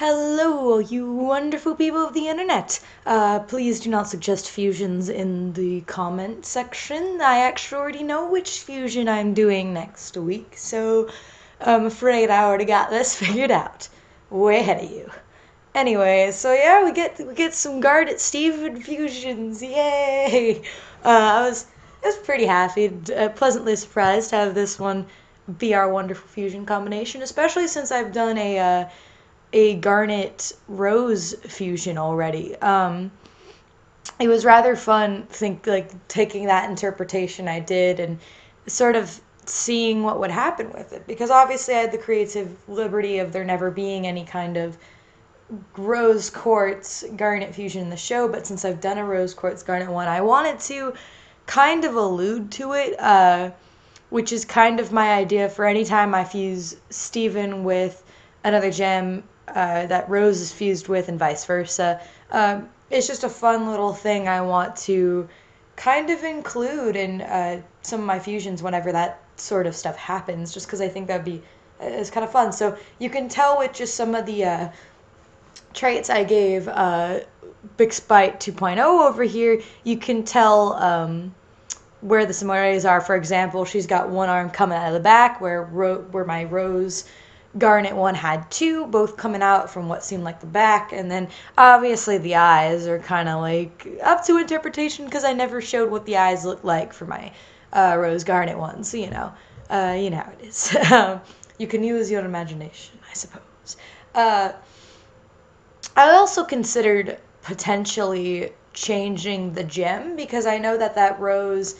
Hello, you wonderful people of the internet. Please do not suggest fusions in the comment section. I actually already know which fusion I'm doing next week, so I'm afraid I already got this figured out. Way ahead of you. Anyway, so yeah, we get some Garnet Steven fusions. Yay! I was pretty happy, pleasantly surprised to have this one be our wonderful fusion combination, especially since I've done a Garnet Rose fusion already. It was rather fun, taking that interpretation I did and sort of seeing what would happen with it, because obviously I had the creative liberty of there never being any kind of rose quartz garnet fusion in the show, but since I've done a rose quartz garnet one, I wanted to kind of allude to it, which is kind of my idea for any time I fuse Steven with another gem that Rose is fused with, and vice versa. It's just a fun little thing I want to kind of include in some of my fusions whenever that sort of stuff happens, just because I think that'd be it's kind of fun. So you can tell with just some of the traits I gave Big Spite 2.0 over here, you can tell where the similarities are. For example, she's got one arm coming out of the back, where my Rose Garnet one had two, both coming out from what seemed like the back, and then obviously the eyes are kind of like up to interpretation because I never showed what the eyes looked like for my Rose Garnet ones. So you know how it is. You can use your imagination, I suppose. I also considered potentially changing the gem because I know that Rose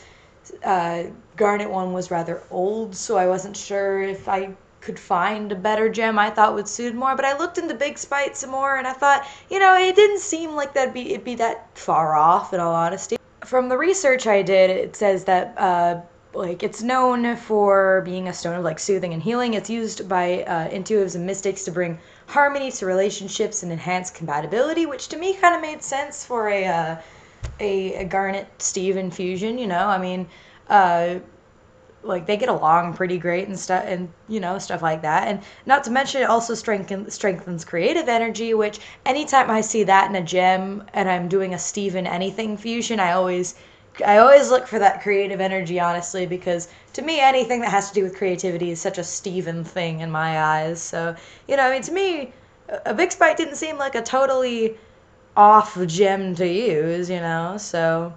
Garnet one was rather old, so I wasn't sure if I could find a better gem I thought would suit more. But I looked into Big Spite some more, and I thought, it didn't seem like it'd be that far off, in all honesty. From the research I did, it says that it's known for being a stone of soothing and healing. It's used by intuitives and mystics to bring harmony to relationships and enhance compatibility, which to me kind of made sense for a Garnet Steven fusion. They get along pretty great and stuff, and stuff like that. And not to mention, it also strengthens creative energy, which anytime I see that in a gem and I'm doing a Steven anything fusion, I always look for that creative energy, honestly, because to me anything that has to do with creativity is such a Steven thing in my eyes. So to me, a Big Spite didn't seem like a totally off gem to use. So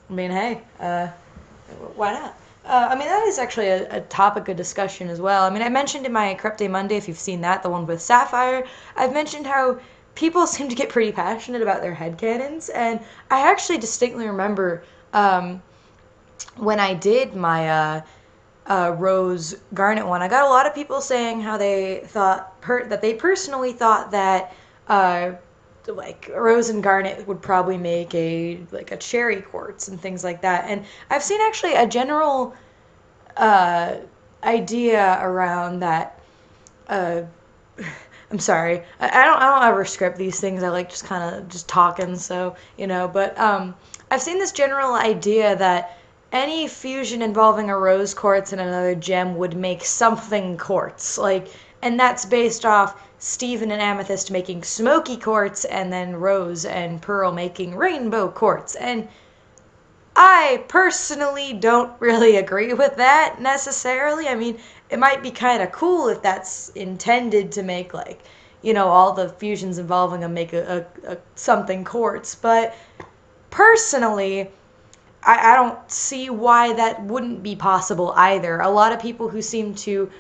hey, why not? That is actually a topic of discussion as well. I mentioned in my Corrupt Day Monday, if you've seen that, the one with Sapphire, I've mentioned how people seem to get pretty passionate about their headcanons, and I actually distinctly remember when I did my Rose Garnet one, I got a lot of people saying how they thought that they personally thought that Rose and Garnet would probably make a cherry quartz and things like that. And I've seen actually a general idea around that. I'm sorry, I don't ever script these things. I like just kind of just talking, so But I've seen this general idea that any fusion involving a rose quartz and another gem would make something quartz, and that's based off Steven and Amethyst making smoky quartz, and then Rose and Pearl making rainbow quartz. And I personally don't really agree with that necessarily. It might be kind of cool if that's intended to make all the fusions involving them make a something quartz, but personally, I don't see why that wouldn't be possible either. A lot of people who seem to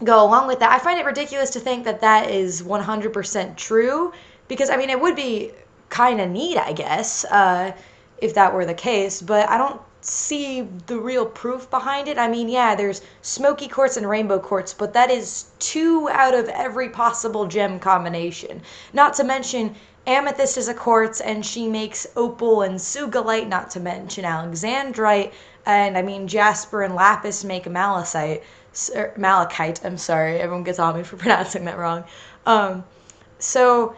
go along with that, I find it ridiculous to think that is 100% true, because it would be kind of neat, I guess, if that were the case, but I don't see the real proof behind it. Yeah, there's smoky quartz and rainbow quartz, but that is 2 out of every possible gem combination. Not to mention, Amethyst is a quartz, and she makes opal and sugalite, not to mention alexandrite, and jasper and lapis make malachite. I'm sorry, everyone gets on me for pronouncing that wrong. So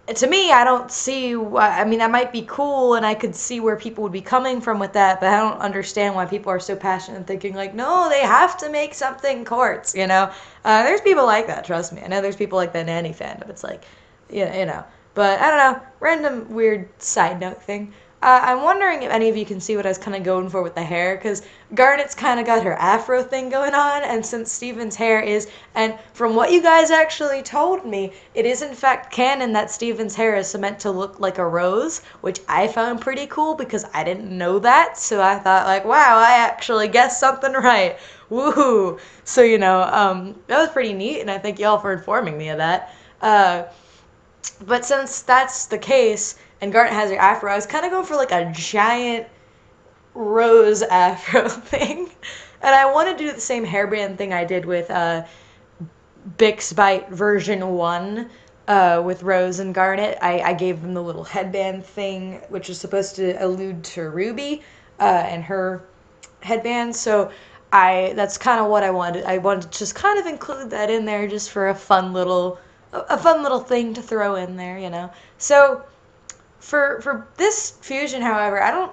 to me, I don't see why. I mean, that might be cool, and I could see where people would be coming from with that, but I don't understand why people are so passionate and thinking, like, no, they have to make something quartz, you know? There's people like that, trust me. I know there's people like that in any fandom. It's like, you know. But I don't know, random weird side note thing. I'm wondering if any of you can see what I was kind of going for with the hair, because Garnet's kind of got her afro thing going on, and since Steven's hair is, and from what you guys actually told me, it is in fact canon that Steven's hair is meant to look like a rose, which I found pretty cool because I didn't know that, so I thought like, wow, I actually guessed something right. Woohoo! So, that was pretty neat, and I thank y'all for informing me of that. But since that's the case, and Garnet has her afro, I was kind of going for like a giant rose afro thing. And I want to do the same hairband thing I did with Bix Bite version 1 with Rose and Garnet. I gave them the little headband thing, which is supposed to allude to Ruby and her headband. So that's kind of what I wanted. I wanted to just kind of include that in there just for a fun little thing to throw in there, So for this fusion, however, I don't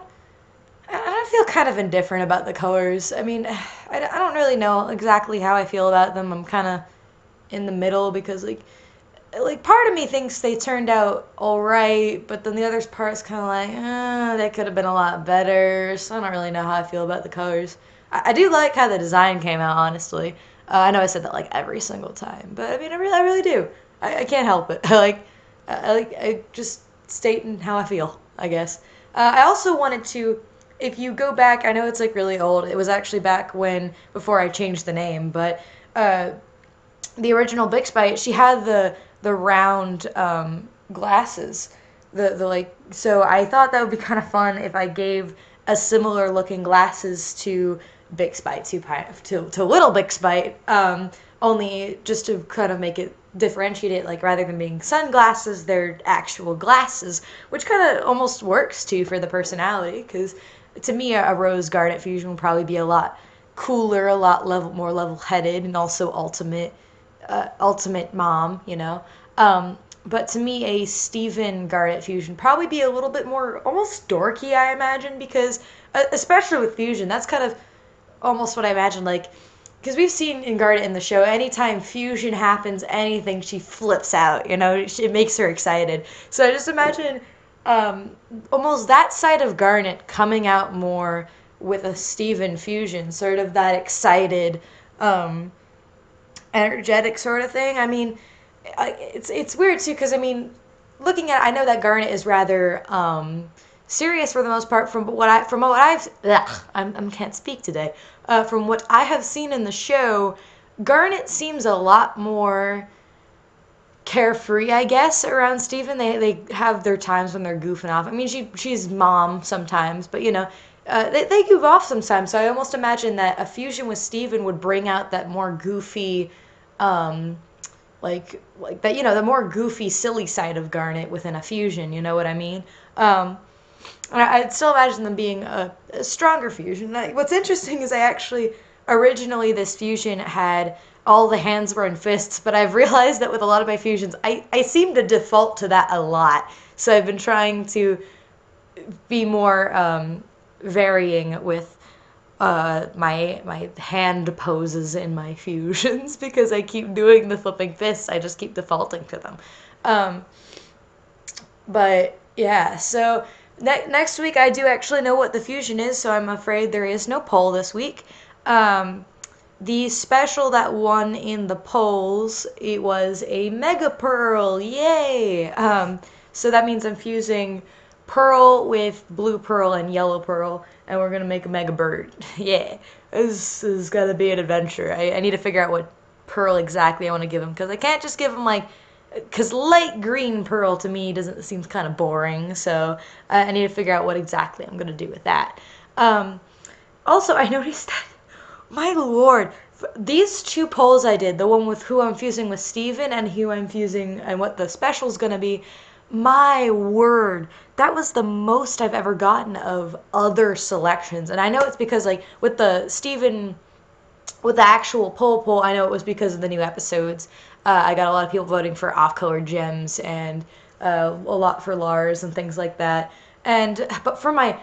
feel kind of indifferent about the colors. I mean, I don't really know exactly how I feel about them. I'm kind of in the middle because like part of me thinks they turned out all right, but then the other part's kind of like, they could have been a lot better. So I don't really know how I feel about the colors. I do like how the design came out, honestly. I know I said that like every single time, but I mean, I really do. I can't help it. I just stating how I feel, I guess. I also wanted to, if you go back, I know it's like really old. It was actually back before I changed the name, but the original Bixbite, she had the round glasses, the like. So I thought that would be kind of fun if I gave a similar looking glasses to Bixbite, to Little Bixbite, only just to kind of make it differentiate it, like rather than being sunglasses, they're actual glasses, which kind of almost works too for the personality. Because to me, a Rose Garnet fusion would probably be a lot cooler, a lot more level-headed, and also ultimate mom. But to me, a Steven Garnet fusion probably be a little bit more almost dorky, I imagine, because especially with fusion, that's kind of almost what I imagine, like, because we've seen in Garnet in the show, anytime fusion happens, anything, she flips out, it makes her excited. So I just imagine almost that side of Garnet coming out more with a Steven fusion, sort of that excited, energetic sort of thing. I mean, it's weird too, because I mean, looking at, I know that Garnet is rather serious for the most part. From what I've, I can't speak today. From what I have seen in the show, Garnet seems a lot more carefree, I guess, around Steven. They have their times when they're goofing off. I mean, she's mom sometimes, but they goof off sometimes. So I almost imagine that a fusion with Steven would bring out that more goofy, like that, the more goofy, silly side of Garnet within a fusion. You know what I mean? I'd still imagine them being a stronger fusion. What's interesting is originally this fusion had all the hands were in fists, but I've realized that with a lot of my fusions, I seem to default to that a lot. So I've been trying to be more varying with my hand poses in my fusions because I keep doing the flipping fists. I just keep defaulting to them. But yeah, so next week I do actually know what the fusion is, so I'm afraid there is no poll this week. The special that won in the polls, it was a Mega Pearl, yay! So that means I'm fusing Pearl with Blue Pearl and Yellow Pearl, and we're gonna make a Mega Bird. Yeah, this is gonna be an adventure. I need to figure out what Pearl exactly I want to give him, because I can't just give him because light green Pearl to me seems kind of boring, so I need to figure out what exactly I'm gonna do with that. Also, I noticed that, my lord, these two polls I did, the one with who I'm fusing with Steven and who I'm fusing and what the special's gonna be, my word, that was the most I've ever gotten of other selections. And I know it's because, like, with the Steven, with the actual poll, I know it was because of the new episodes. I got a lot of people voting for off-color gems and a lot for Lars and things like that. But for my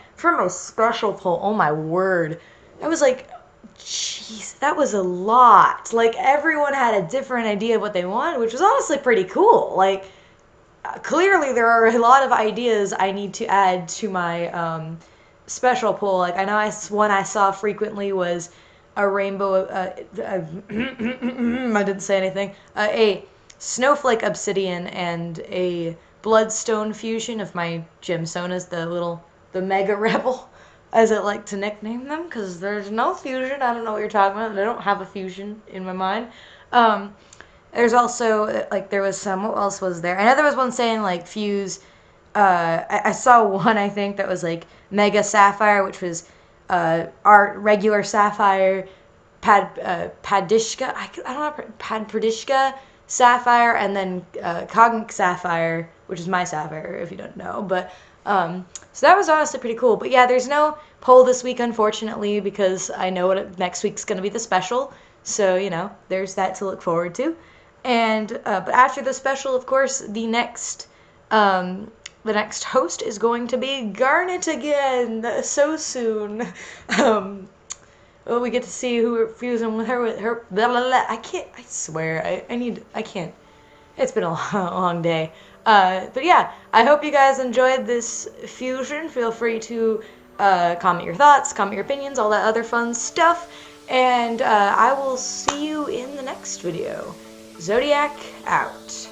special poll, oh my word, I was like, jeez, that was a lot. Like everyone had a different idea of what they wanted, which was honestly pretty cool. Like clearly there are a lot of ideas I need to add to my special poll. Like I know one I saw frequently was a rainbow. I didn't say anything. A snowflake obsidian and a bloodstone fusion of my gemstones, the mega rebel, as I like to nickname them, because there's no fusion. I don't know what you're talking about. I don't have a fusion in my mind. There's also like there was some. What else was there? I know there was one saying like fuse. I saw one I think that was like mega sapphire, which was our regular sapphire, padishka. I don't know, padpradishka sapphire, and then cognic sapphire, which is my sapphire if you don't know. But so that was honestly pretty cool. But yeah, there's no poll this week unfortunately because I know what next week's gonna be the special. So you know, there's that to look forward to. And but after the special, of course, the next host is going to be Garnet again so soon. Well, we get to see who we're fusing with her. Blah, blah, blah. I can't. I swear. I can't. It's been a long day. But yeah, I hope you guys enjoyed this fusion. Feel free to comment your thoughts, comment your opinions, all that other fun stuff. And I will see you in the next video. Zodiac out.